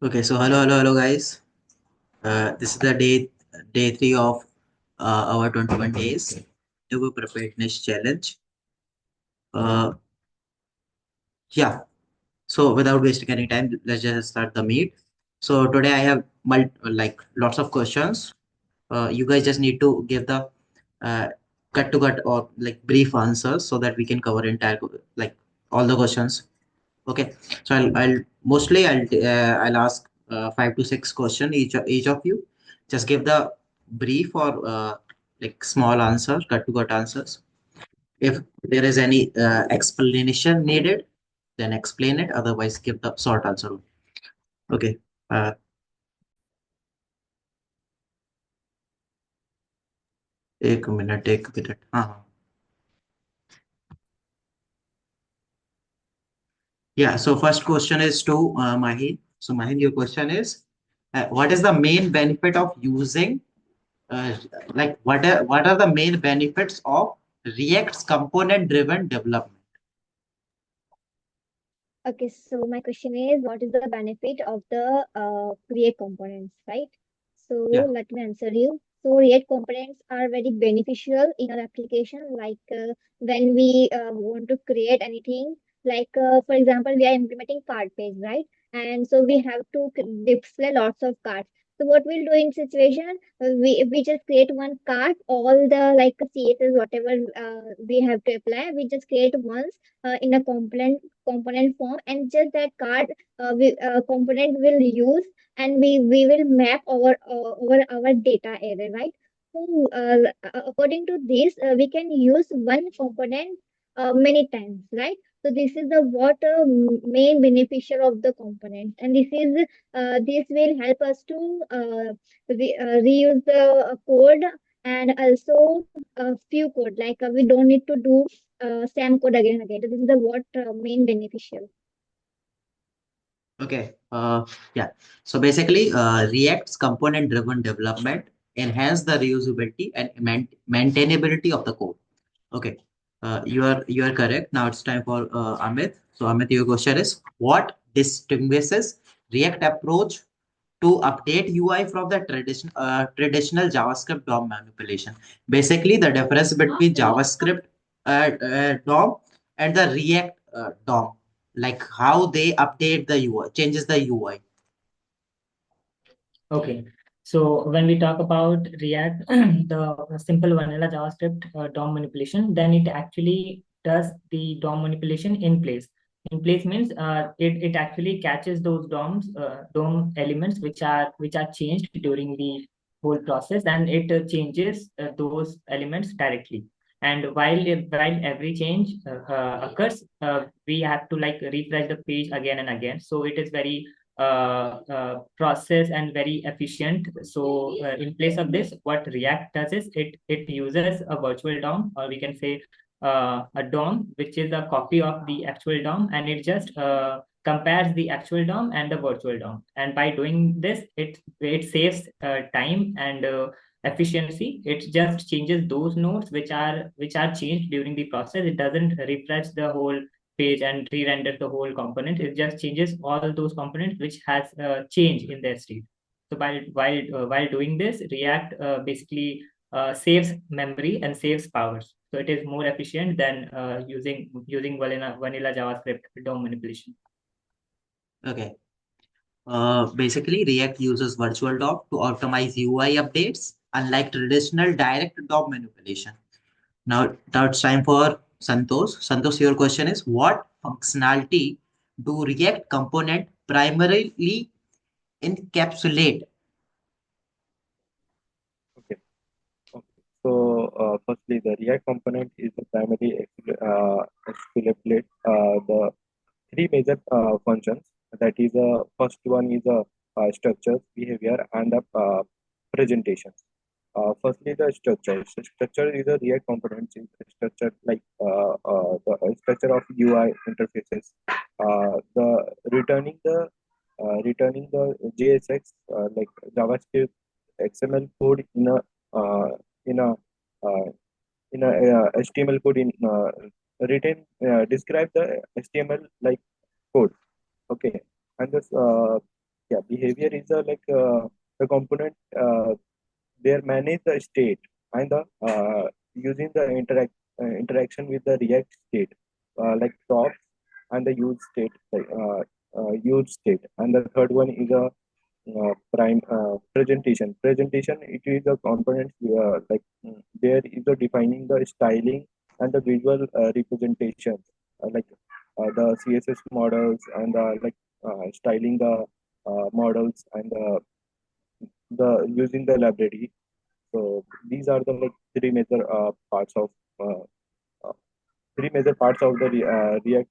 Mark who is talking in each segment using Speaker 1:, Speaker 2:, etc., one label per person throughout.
Speaker 1: Okay, so hello guys. This is the day 3 of our 21 days interview preparedness challenge. Uh, yeah. So without wasting any time, let's just start the meet. So today I have lots of questions. You guys just need to give the uh, cut to cut or like brief answers so that we can cover entire like all the questions. Okay. So I'll ask 5 to 6 questions each of you. Just give the brief or like small answer, cut to cut answers. If there is any explanation needed, then explain it. Otherwise, give the short answer. Okay. Uh, एक minute. Yeah. So first question is to Mahin. So Mahin, your question is, what is the main benefit of using uh, what are the main benefits of React's component driven development?
Speaker 2: Okay, so my question is, what is the benefit of the React components, right? So
Speaker 1: Yeah.
Speaker 2: let me answer you. So React components are very beneficial in our application, like when we want to create anything, like for example, we are implementing card page, right? And so we have to display lots of cards. So what we'll do in situation, we just create one card, all the like CSS, whatever we have to apply, we just create once in a component form, and just that card component will use, and we will map over our data array, right? So according to this, we can use one component many times, right? So this is the what main beneficial of the component, and this will help us to reuse the code, and also few code, like we don't need to do same code again and again. So this is the what main beneficial.
Speaker 1: Okay. Yeah. So basically, React's component driven development enhance the reusability and maintainability of the code. Okay. You are correct. Now it's time for Amit. So Amit, your question is, what distinguishes React approach to update UI from the traditional JavaScript DOM manipulation? Basically, the difference between JavaScript DOM and the React DOM, like how they update the UI, changes the UI.
Speaker 3: Okay. So when we talk about React, the simple vanilla JavaScript DOM manipulation, then it actually does the DOM manipulation in place. In place means it actually catches those DOM elements which are changed during the whole process, and it changes those elements directly. And while every change occurs, we have to like refresh the page again and again. So it is very process and very efficient. So in place of this, what React does is it uses a virtual DOM, or we can say a DOM, which is a copy of the actual DOM, and it just compares the actual DOM and the virtual DOM. And by doing this, it saves time and efficiency. It just changes those nodes which are changed during the process. It doesn't refresh the whole page and re-render the whole component. It just changes all those components which has change in their state. So while doing this, React basically saves memory and saves powers. So it is more efficient than using vanilla JavaScript DOM manipulation.
Speaker 1: Okay. Basically, React uses virtual DOM to optimize UI updates, unlike traditional direct DOM manipulation. Now it's time for Santosh. Santosh, your question is, what functionality do React component primarily encapsulate?
Speaker 4: Okay. Okay. So, firstly, the React component is the primary explicate the three major functions. That is, first one is structure, behavior, and the presentation. Firstly, the structure. So structure is a React component. Is a structure like the structure of UI interfaces. The returning the JSX like JavaScript XML code uh, in a uh, HTML code in written describe the HTML like code. Okay, and this Yeah, behavior is the component they manage the state and the using the interaction with the React state like props and the use state, and the third one is a prime presentation. It is a component there is a defining the styling and the visual representation the CSS models and styling the models and the using the library. So these are the uh, uh, three major parts of the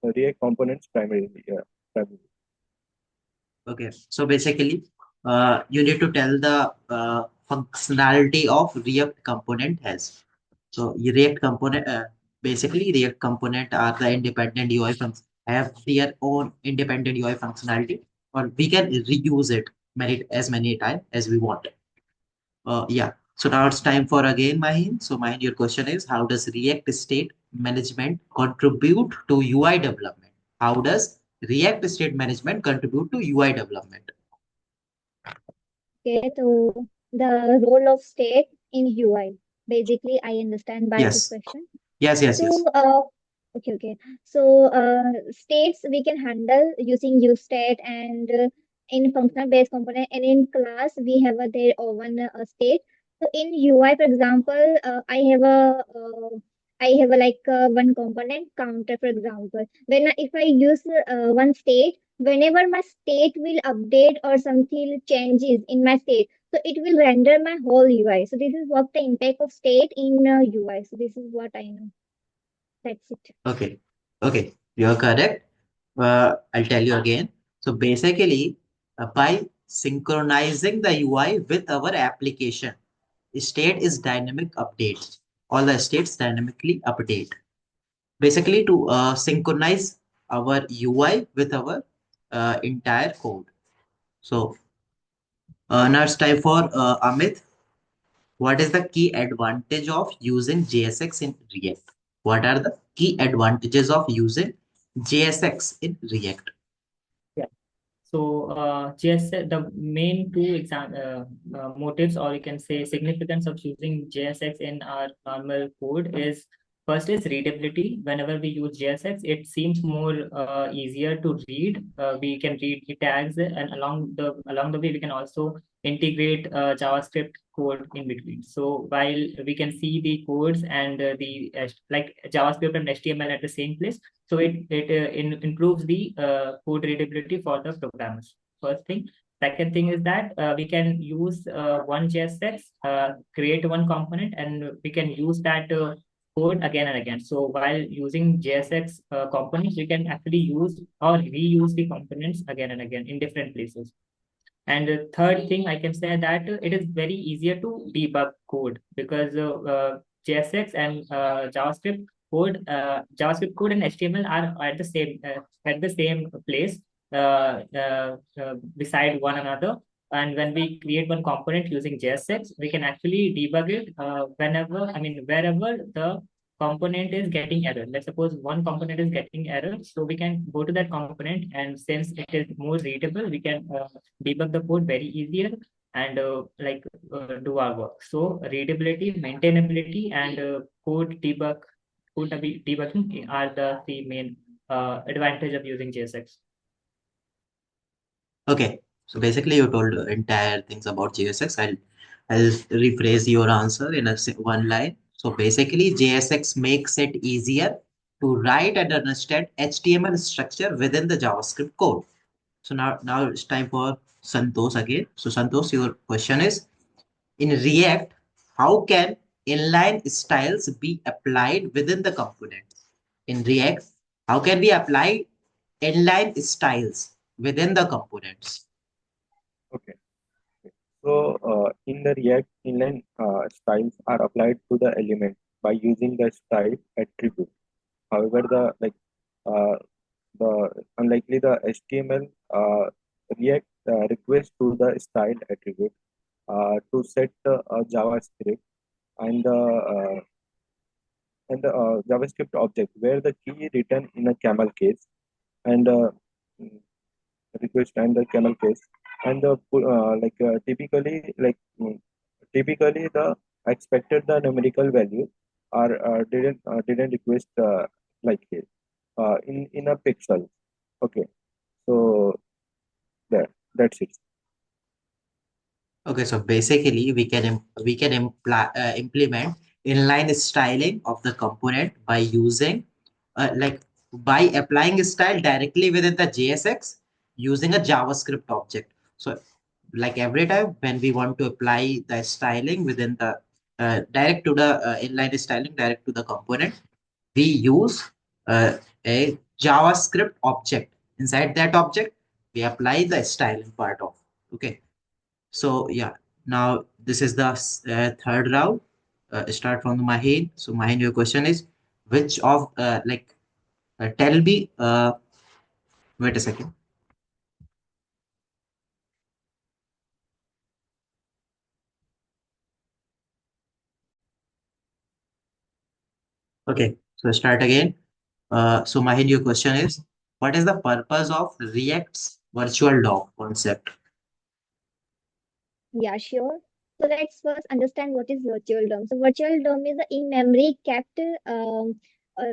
Speaker 4: React components primarily. Primarily.
Speaker 1: Okay, so basically, you need to tell the functionality of React component has. So React component, basically React component are the independent UI functions, have their own independent UI functionality, or we can reuse it many times as we want. Yeah. So now it's time for again, Mahin. So Mahin, your question is, how does React state management contribute to UI development? How does React state management contribute to UI development?
Speaker 2: Okay, so the role of state in UI. Basically, I understand by this
Speaker 1: Yes.
Speaker 2: question.
Speaker 1: Yes.
Speaker 2: So, okay. So, states we can handle using use state and in functional based component, and in class we have their own state. So in UI, for example, I have a one component counter, for example. When if I use one state, whenever my state will update or something changes in my state, so it will render my whole UI. So this is what the impact of state in UI. So this is what I know. That's it.
Speaker 1: Okay. You're correct. I'll tell you again. So basically, by synchronizing the UI with our application, state is dynamic updates. All the states dynamically update. Basically, to synchronize our UI with our entire code. So now it's time for Amit. What is the key advantage of using JSX in React? What are the key advantages of using JSX in React?
Speaker 3: Yeah. So, JSX, the main two motives, or you can say significance of using JSX in our normal code is first is readability. Whenever we use JSX, it seems more easier to read. We can read the tags, and along the way, we can also integrate JavaScript code in between. So while we can see the codes and like JavaScript and HTML at the same place, so it improves the code readability for the programmers. First thing. Second thing is that we can use one JSX, create one component, and we can use that code again and again. So while using JSX components, we can actually use or reuse the components again and again in different places. And the third thing I can say that it is very easier to debug code because JSX and JavaScript code and HTML are at the same place beside one another. And when we create one component using JSX, we can actually debug it wherever the component is getting error. Let's suppose one component is getting error, so we can go to that component, and since it is more readable, we can debug the code very easier and do our work. So readability, maintainability, and code debugging are the three main advantage of using JSX.
Speaker 1: Okay, so basically you told entire things about JSX. I'll rephrase your answer in one line. So basically JSX makes it easier to write and understand HTML structure within the JavaScript code. So now it's time for Santosh again. So Santosh, your question is, in React, how can inline styles be applied within the component? In React, how can we apply inline styles within the components?
Speaker 4: Okay. So in the React, inline styles are applied to the element by using the style attribute. However, uh, the unlikely the HTML React request to the style attribute to set a JavaScript and the JavaScript object where the key written in a camel case and request and the camel case, and the typically the expected the numerical value are didn't request like it in a pixel. Okay, so that's it.
Speaker 1: Okay, so basically we can implement inline styling of the component by using by applying style directly within the JSX using a JavaScript object. So like every time when we want to apply the styling within the direct to the inline styling direct to the component, we use a JavaScript object. Inside that object, we apply the styling part of. Okay. So yeah, now this is the third round. Start from the Mahin. So Mahin, your question is which of tell me. Wait a second. Okay, so start again. So Mahin, your question is what is the purpose of React's virtual DOM concept?
Speaker 2: Yeah, sure. So let's first understand what is virtual DOM. So virtual DOM is the in-memory kept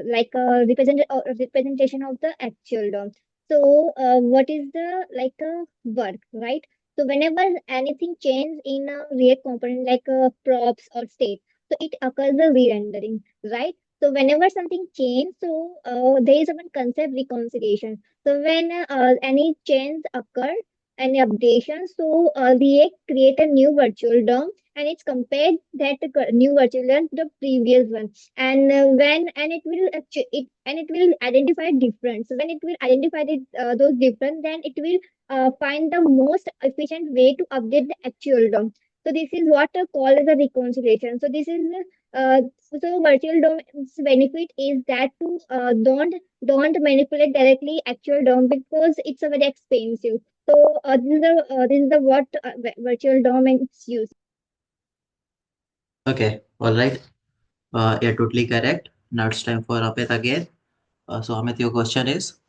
Speaker 2: like a representation of the actual DOM. So what is the work, right? So whenever anything changes in a React component like props or state, so it occurs the re-rendering, right? So whenever something changes, so there is one concept reconciliation. So when any change occurs any updation. So React create a new virtual DOM and it's compared that new virtual DOM to the previous one. And it will identify difference. So when it will identify those different, then it will find the most efficient way to update the actual DOM. So this is what called as a reconciliation. So this is so virtual DOM's benefit is that to don't manipulate directly actual DOM because it's a very expensive. So this is the what virtual DOM is used.
Speaker 1: Okay, all right. Yeah, totally correct. Now it's time for Amit again. So Amit, your question is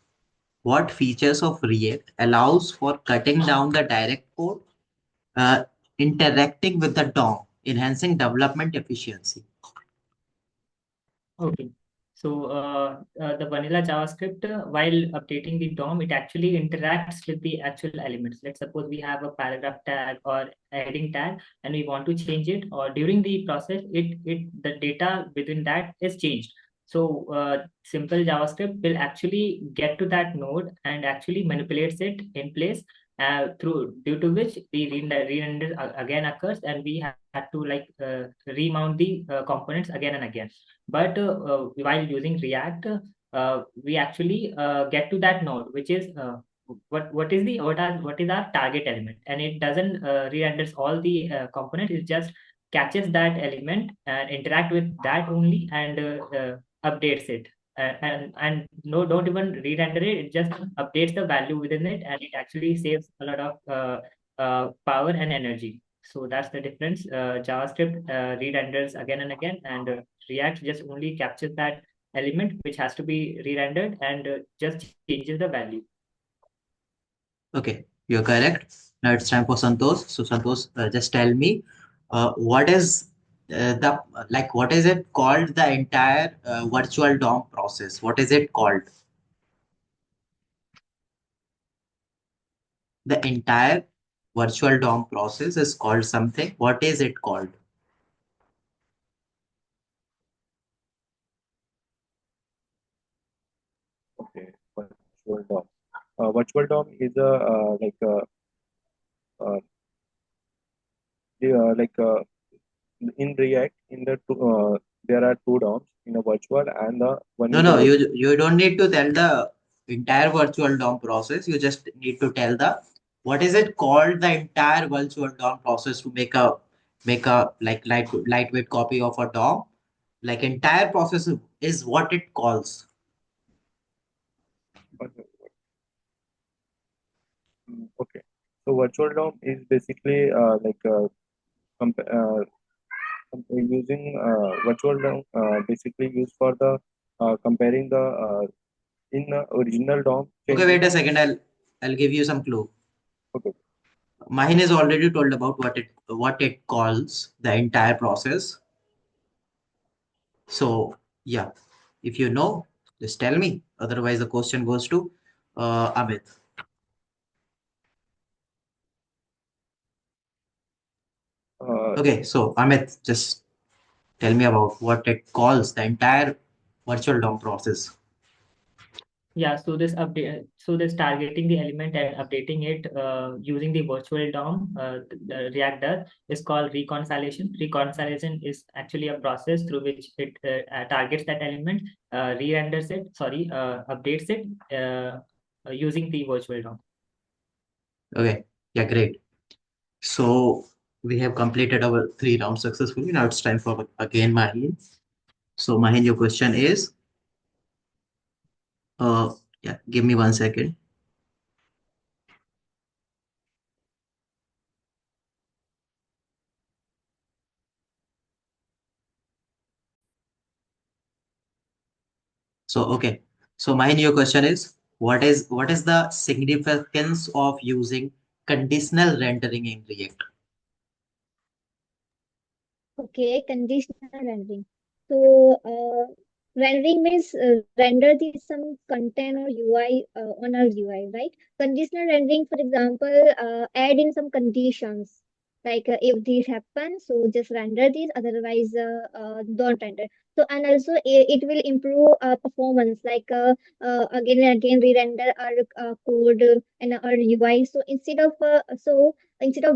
Speaker 1: what features of React allows for cutting down the direct code, uh, interacting with the DOM, enhancing development efficiency?
Speaker 3: Okay. So the vanilla JavaScript, while updating the DOM, it actually interacts with the actual elements. Let's suppose we have a paragraph tag or heading tag, and we want to change it. Or during the process, the data within that is changed. So simple JavaScript will actually get to that node and actually manipulates it in place due to which the re-render again occurs, and we had to remount the components again and again. But while using React, we actually get to that node, which is what is our target element, and it doesn't re-renders all the components. It just catches that element and interact with that only and updates it. And no, don't even re-render it. It just updates the value within it, and it actually saves a lot of power and energy. So that's the difference. JavaScript re-renders again and again, and React just only captures that element which has to be re-rendered and just changes the value.
Speaker 1: Okay, you're correct. Now it's time for Santosh. So Santosh, just tell me, what is what is it called? The entire virtual DOM process. What is it called? The entire virtual DOM process is called something. What is it called?
Speaker 4: Okay, virtual DOM. Virtual DOM is a uh, in React there are two DOMs in a virtual and the one
Speaker 1: No,
Speaker 4: is
Speaker 1: no,
Speaker 4: a
Speaker 1: you don't need to tell the entire virtual DOM process. You just need to tell the what is it called the entire virtual DOM process to make a lightweight copy of a DOM. Like entire process is what it calls.
Speaker 4: okay. So virtual DOM is basically using virtual DOM basically used for the comparing the in the original DOM
Speaker 1: Okay, wait a second. I'll give you some clue.
Speaker 4: Okay.
Speaker 1: Mahin has already told about what it calls the entire process. So yeah, if you know, just tell me. Otherwise, the question goes to Amit. Okay, so Amit, just tell me about what it calls the entire virtual DOM process.
Speaker 3: Yeah, so this update, so this targeting the element and updating it using the virtual DOM, the React does, is called reconciliation. Reconciliation is actually a process through which it targets that element, re-renders it, updates it using the virtual DOM.
Speaker 1: Okay, yeah, great. So we have completed our 3 rounds successfully. Now it's time for again Mahin. So Mahin, your question is, yeah, give me 1 second. So okay, so Mahin, your question is, what is the significance of using conditional rendering in React?
Speaker 2: Okay, conditional rendering. So, rendering means render the some content or UI on our UI, right? Conditional rendering, for example, add in some conditions like if this happens, so just render this, otherwise don't render. So, and also it will improve performance, like again and again re-render our code and our UI. So instead of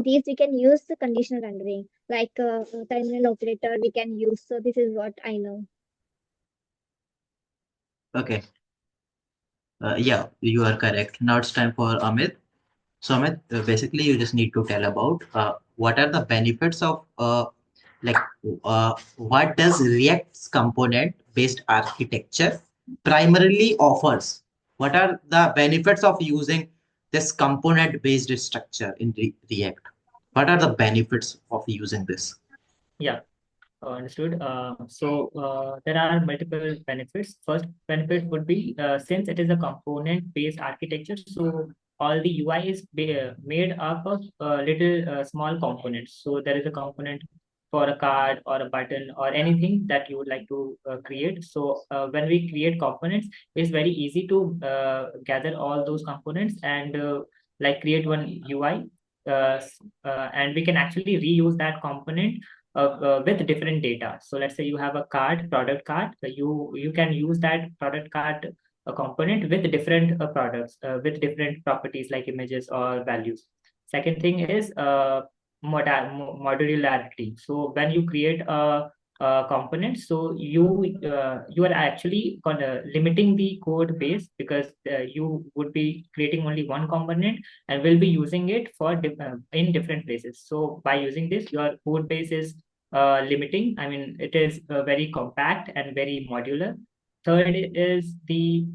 Speaker 2: these, we can use the conditional rendering like terminal operator we can use. So this is what I know.
Speaker 1: Okay, yeah, you are correct. Now it's time for Amit. So Amit, basically you just need to tell about what are the benefits of like what does React's component based architecture primarily offers? What are the benefits of using this component based structure in React? What are the benefits of using this?
Speaker 3: Yeah. Understood. There are multiple benefits. First benefit would be since it is a component-based architecture, so all the UI is made up of little small components. So there is a component for a card or a button or anything that you would like to create. So when we create components, it's very easy to gather all those components and like create one UI. And we can actually reuse that component with different data. So let's say you have a card, product card, you can use that product card component with different products with different properties like images or values. Second thing is modularity. So when you create a component, so you are actually limiting the code base because you would be creating only one component and will be using it for in different places. So by using this, your code base is limiting. I mean, it is very compact and very modular. Third is the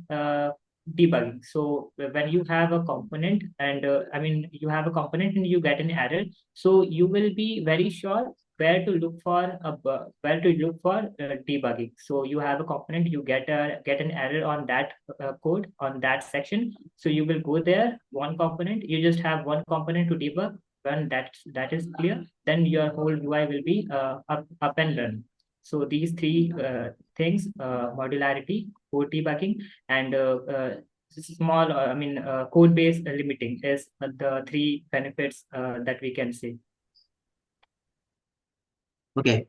Speaker 3: debugging. So when you have a component and you have a component and you get an error, so you will be very sure where to look for debugging. So you have a component, you get an error on that code on that section. So you will go there, one component, you just have one component to debug. When that is clear, then your whole UI will be up and running. So these three things: modularity, code debugging, and small, code base limiting is the three benefits that we can say.
Speaker 1: Okay,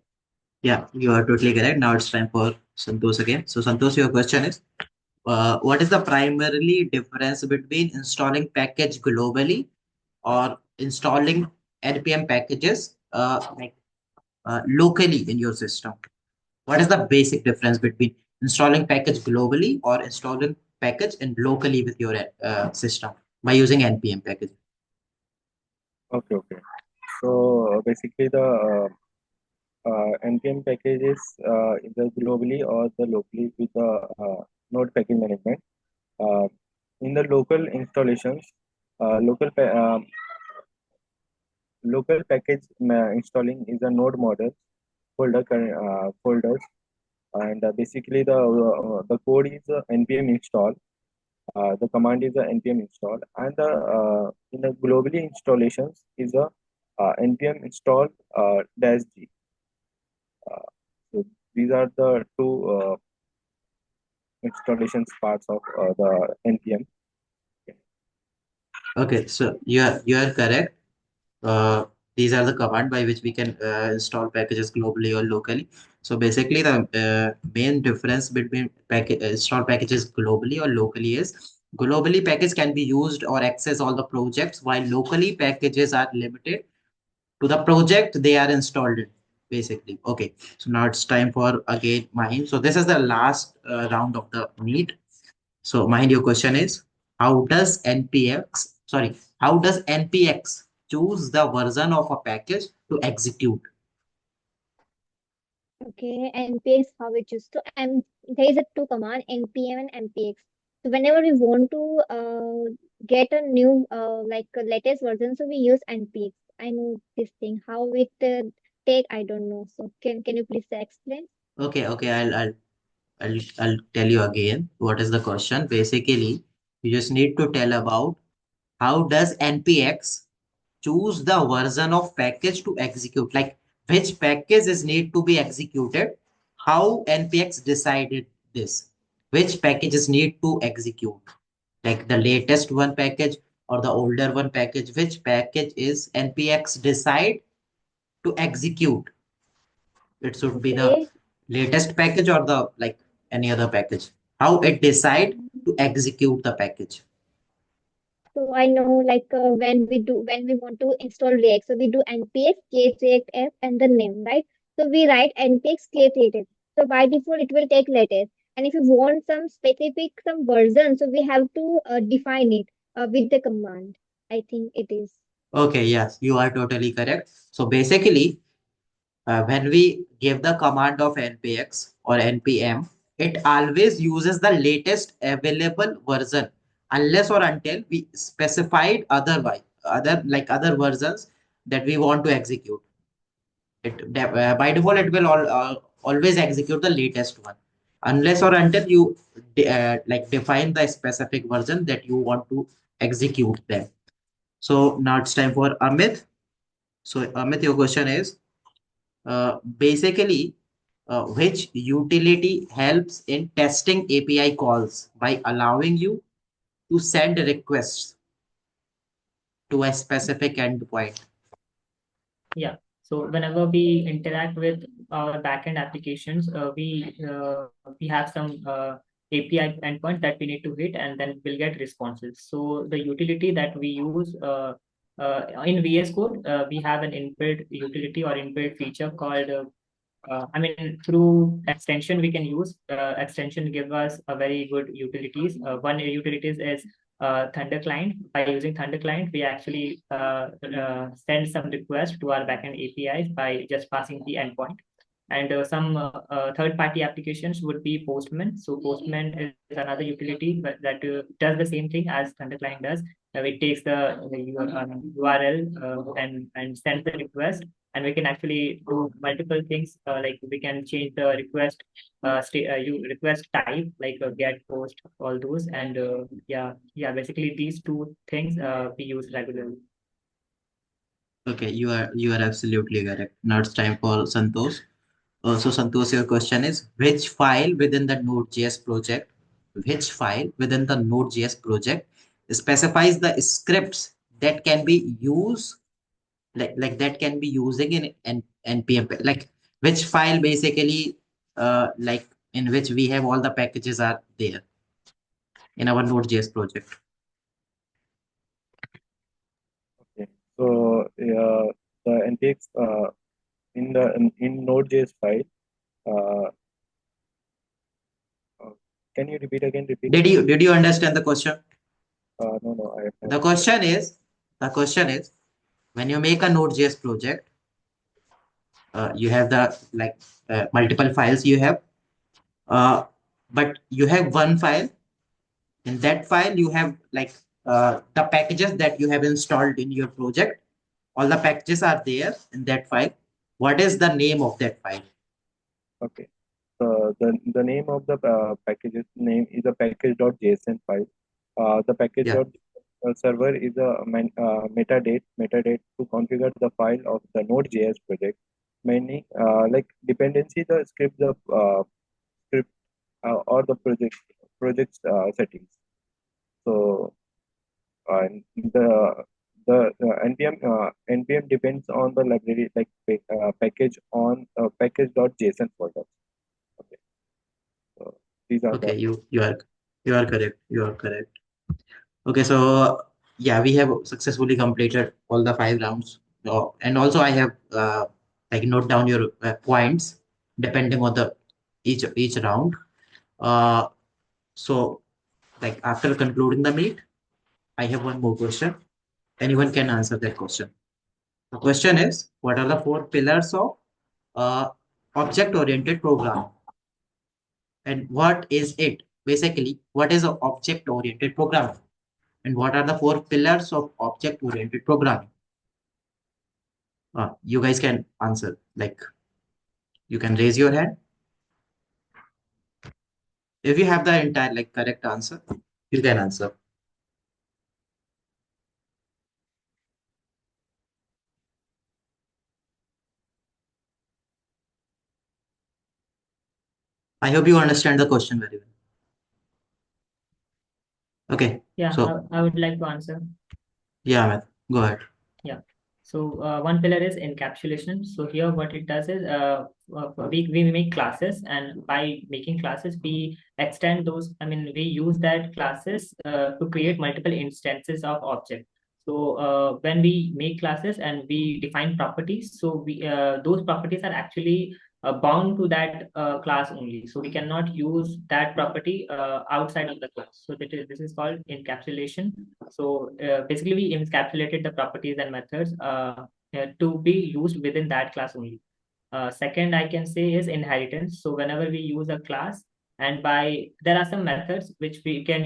Speaker 1: yeah, you are totally correct. Now it's time for Santosh again. So Santosh, your question is, what is the primarily difference between installing package globally or installing npm packages locally in your system? What is the basic difference between installing package globally or installing package and locally with your system by using npm package?
Speaker 4: Okay, okay. So basically the npm packages either globally or the locally with the node package management. Uh, in the local installations, local package installing is a node model folders, and basically the code is npm install, the command is a npm install, and the in the globally installations is a npm install -g. So these are the two installations parts of the npm.
Speaker 1: Okay, so you are correct. These are the command by which we can install packages globally or locally. So basically, the main difference between install packages globally or locally is globally package can be used or access all the projects, while locally packages are limited to the project they are installed in. Basically, okay. So now it's time for again Mahim. So this is the last round of the meet. So mind your question is, how does NPX choose the version of a package to execute?
Speaker 2: Okay, npx how we choose. So there is a two command npm and npx. So whenever we want to get a new like a latest version, so we use npx. I know this thing. How it take, I don't know. So can you please explain?
Speaker 1: Okay, I'll tell you again what is the question. Basically, you just need to tell about how does NPX choose the version of package to execute, like which package is need to be executed, how NPX decided this, which packages need to execute, like the latest one package or the older one package, which package is NPX decide to execute. It should be the
Speaker 2: Okay.
Speaker 1: latest package or the like any other package, how it decide to execute the package.
Speaker 2: So I know like when we want to install React, so we do npx create react app and the name, right? So we write npx create react. So by default it will take latest. And if you want some specific some version, so we have to define it with the command. I think it is.
Speaker 1: Okay, yes, you are totally correct. So basically, when we give the command of npx or npm, it always uses the latest available version unless or until we specified other versions that we want to execute. By default it will always execute the latest one unless or until you like define the specific version that you want to execute them. So now it's time for Amit. So Amit, your question is basically, which utility helps in testing API calls by allowing you to send requests to a specific endpoint?
Speaker 3: Yeah. So whenever we interact with our backend applications, we have some API endpoints that we need to hit, and then we'll get responses. So the utility that we use in VS Code, we have an inbuilt utility or inbuilt feature called I mean, through extension we can use. Extension give us a very good utilities. One utilities is Thunder client. By using Thunder client, we actually send some request to our backend APIs by just passing the endpoint. And some third-party applications would be Postman. So Postman is another utility that does the same thing as Thunder client does. It takes the URL and sends the request, and we can actually do multiple things, like we can change the request request type, like get, post, all those. And basically these two things we use regularly.
Speaker 1: Okay, you are absolutely correct. Now it's time for Santosh. So Santosh, your question is, which file within the Node.js project specifies the scripts that can be used, like that can be using in npm, like which file basically like in which we have all the packages are there in our Node.js project.
Speaker 4: Okay. So the npx in Node.js file. Uh, can you repeat again?
Speaker 1: Did you understand the question?
Speaker 4: No, I have.
Speaker 1: The question is when you make a Node.js project, you have the like multiple files you have, but you have one file. In that file you have like the packages that you have installed in your project. All the packages are there in that file. What is the name of that file?
Speaker 4: Okay. The name of the package's name is a package.json file. The package
Speaker 1: Yeah.
Speaker 4: server is a metadata to configure the file of the Node.js project. Mainly, like dependency, the script, script or the project settings. So and npm depends on the library like package on package.json folder. Okay, so these are the
Speaker 1: Okay, you are correct. You are correct. Okay, so yeah, we have successfully completed all the 5 rounds. And also I have like note down your points depending on the each round. Uh, so like after concluding the meet, I have one more question. Anyone can answer that question. The question is, what are the 4 pillars of uh, object-oriented programming? And what is it? Basically, what is an object-oriented programming? And what are the 4 pillars of object-oriented programming? You guys can answer. Like, you can raise your hand. If you have the entire like correct answer, you can answer. I hope you understand the question very well. Okay.
Speaker 3: Yeah,
Speaker 1: So
Speaker 3: I would like to answer.
Speaker 1: yeah, Amit, go ahead.
Speaker 3: Yeah. So one pillar is encapsulation. So here what it does is we make classes, and by making classes we extend those. I mean, we use that classes to create multiple instances of object. So when we make classes and we define properties, so we those properties are actually bound to that class only. So we cannot use that property outside of the class. So this is called encapsulation. So basically, we encapsulated the properties and methods to be used within that class only. Second, I can say is inheritance. So whenever we use a class, and by there are some methods which we can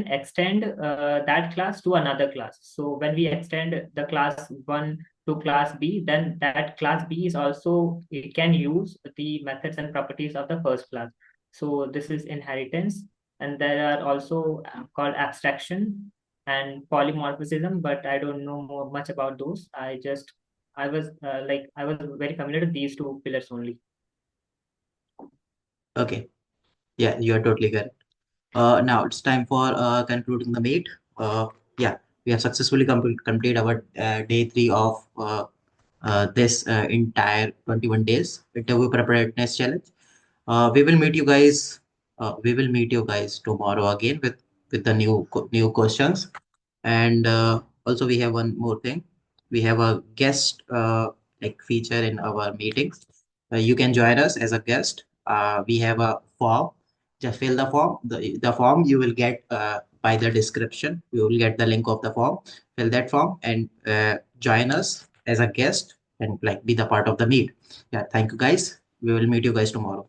Speaker 3: extend that class to another class. So when we extend the class 1 to class B, then that class B is also, it can use the methods and properties of the first class. So this is inheritance. And there are also called abstraction and polymorphism, but I don't know much about those. I was very familiar with these 2 pillars only.
Speaker 1: Okay. Yeah, you are totally correct. Now it's time for concluding the meet. Yeah, we have successfully completed our day 3 of this entire 21 days interview preparedness challenge. We will meet you guys. We will meet you guys tomorrow again with the new questions. And also we have one more thing. We have a guest like feature in our meetings. You can join us as a guest. We have a form. Just fill the form. The form you will get by the description. You will get the link of the form. Fill that form and join us as a guest and like be the part of the meet. Yeah, thank you guys. We will meet you guys tomorrow.